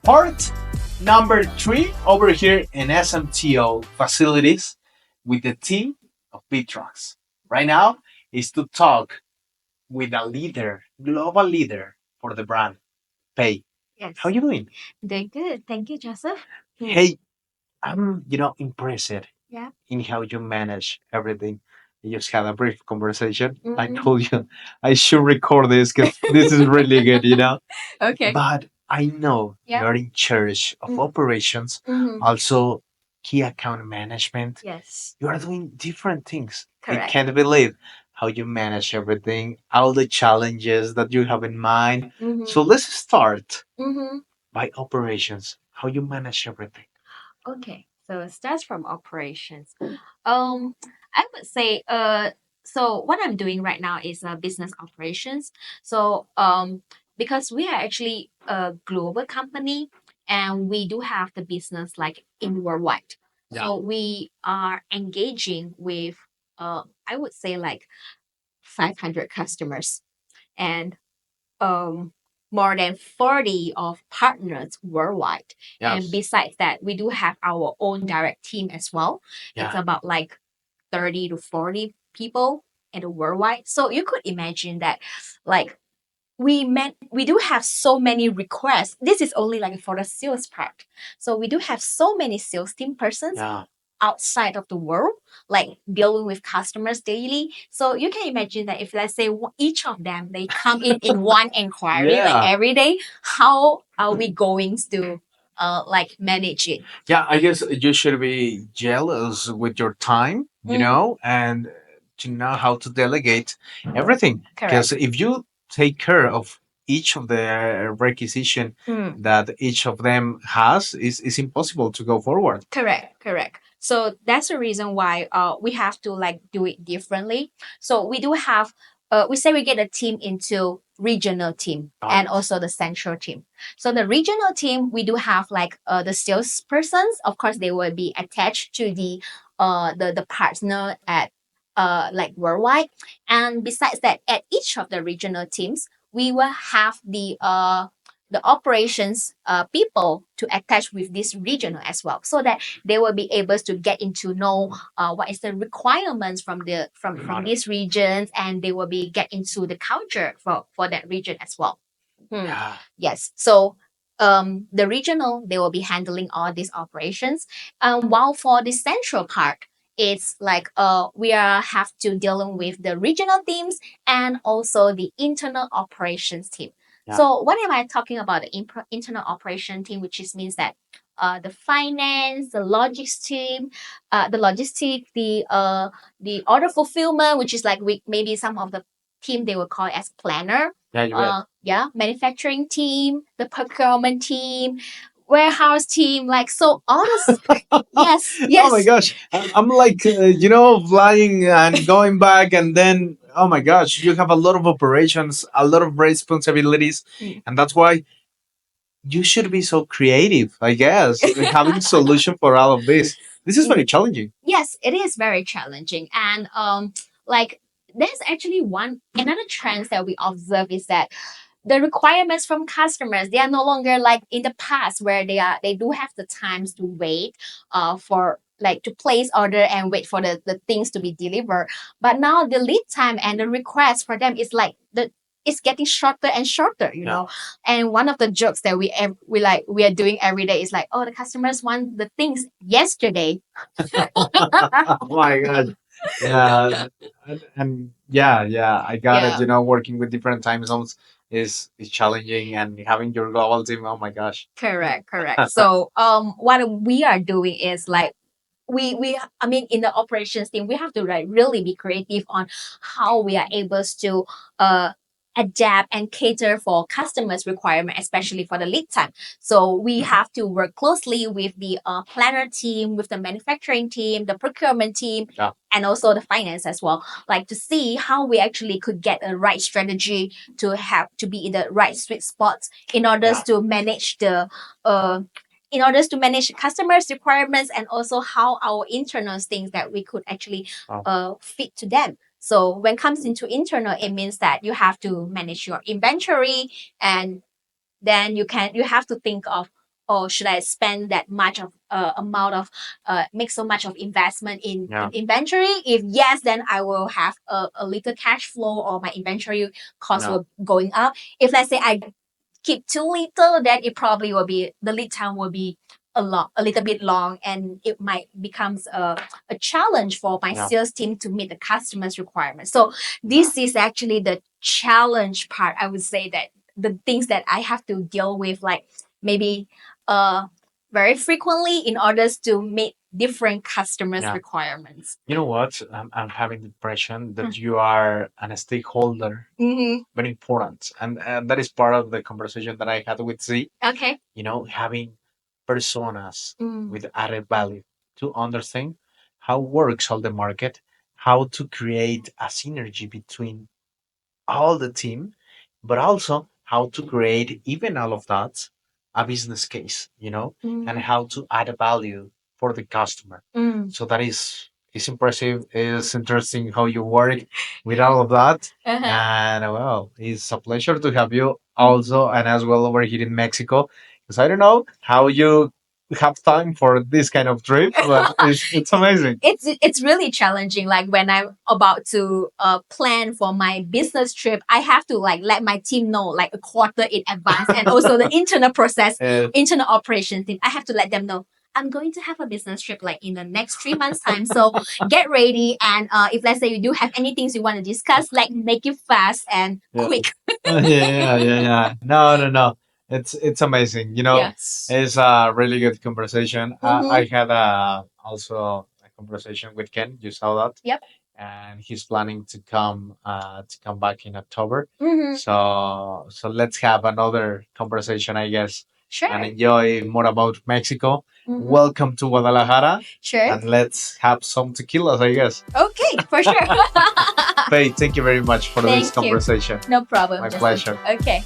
Part number 3 over here in SMTo facilities with the team of ViTrox. Right now is to talk with a leader, global leader for the brand, Pei. Yes. How you doing? Doing good. Thank you, Joseph. Hey, I'm impressed Yeah. in how you manage everything. We just had a brief conversation. I Mhm. told you I should record this because this is really good. Okay. But I know Yeah. you're in charge of Mm. operations, Mhm. also key account management. Yes. You are doing different things. I Correct. can't believe how you manage everything, all the challenges that you have in mind. So Mhm. let's start Mhm. by operations, how you manage everything. Okay. So it starts from operations. I would say so what I'm doing right now is business operations. So because we are actually a global company and we do have the business like in worldwide. Yeah. So we are engaging with I would say like 500 customers and um, more than 40 of partners worldwide. And Yes. besides that, we do have our own direct team as well. It's Yeah. about like 30 to 40 people in the worldwide. So you could imagine that like we do have so many requests. This is only like for the sales part. So we do have so many sales team persons Yeah. outside of the world, like dealing with customers daily. So you can imagine that if let's say each of them they come in one inquiry like Yeah. every day, how are we going to like manage it? Yeah, I guess you should be jealous with your time, and to know how to delegate everything. Correct. Because if you take care of each of the requisition Mm. that each of them has, it's impossible to go forward. Correct, correct. So that's the reason why we have to like do it differently. So we do have we say we get a team into regional team and also the central team. So the regional team we do have like the salespersons. Of course, they will be attached to the partner at like worldwide. And besides that, at each of the regional teams, we will have the operations people to attach with this regional as well so that they will be able to get into know what is the requirements from the from these regions and they will be get into the culture for that region as well. Yeah. Yes, so the regional they will be handling all these operations, while for the central part it's like we are have to dealing with the regional teams and also the internal operations team. Yeah. So what am I talking about the internal operation team, which is means that the finance, the logistics team, the order fulfillment, which is like we maybe some of the team they will call as planner. Yeah, you bet. Yeah, manufacturing team, the procurement team, warehouse team, like so all this. Yes, Oh my yes. gosh, I'm like flying and going back, and then oh my gosh, you have a lot of operations, a lot of responsibilities, Mm. and that's why you should be so creative, I guess, having solution for all of this. This is very challenging. Yes, it is very challenging. And like there's actually one another trend that we observe is that the requirements from customers they are no longer like in the past where they do have the times to wait for like to place order and wait for the things to be delivered. But now the lead time and the request for them is like the it's getting shorter and shorter, you know. And one of the jokes that we are doing every day is like, oh, the customers want the things yesterday. Oh my god. Yeah. And yeah, I got it. Yeah. Working with different time zones is challenging, and having your global team. Oh my gosh. Correct, correct. So what we are doing is like we I mean in the operations team we have to like really be creative on how we are able to uh adapt and cater for customers requirement, especially for the lead time. So we have to work closely with the planner team, with the manufacturing team, the procurement team, Yeah. and also the finance as well, like to see how we actually could get a right strategy to have to be in the right sweet spots in order to manage the uh in order to manage customers' requirements and also how our internal things that we could actually fit to them. So when it comes into internal, it means that you have to manage your inventory and then you have to think of or should I spend that much of amount of make so much of investment in inventory? If yes, then I will have a little cash flow, or my inventory cost will going up. If let's say I keep too little, then it probably will be the lead time will be a little bit long, and it might becomes a challenge for my sales team to meet the customer's requirements. So this is actually the challenge part. I would say that the things that I have to deal with, like maybe very frequently in order to meet different customers' requirements. You know what? I'm having the impression that you are a stakeholder, very important, and that is part of the conversation that I had with Z. Okay. Having personas with added value to understand how works all the market, how to create a synergy between all the team, but also how to create even all of that a business case, and how to add a value for the customer. So that is impressive. It's interesting how you work with all of that. And well, it's a pleasure to have you also and as well over here in Mexico. Because I don't know how you have time for this kind of trip, but it's amazing. It's really challenging. Like when I'm about to plan for my business trip, I have to like let my team know like a quarter in advance, and also the internal process, internal operation team. I have to let them know I'm going to have a business trip like in the next 3 months time. So get ready, and if let's say you do have any things you want to discuss, like make it fast and quick. Yeah. No. It's amazing. Yes. It's a really good conversation. I had also a conversation with Ken. You saw that. Yep. And he's planning to come back in October. So let's have another conversation, I guess. Sure. And enjoy more about Mexico. Welcome to Guadalajara. Sure. And let's have some tequilas, I guess. Okay, for sure. Pei, thank you very much for this conversation. No problem. My pleasure. Okay.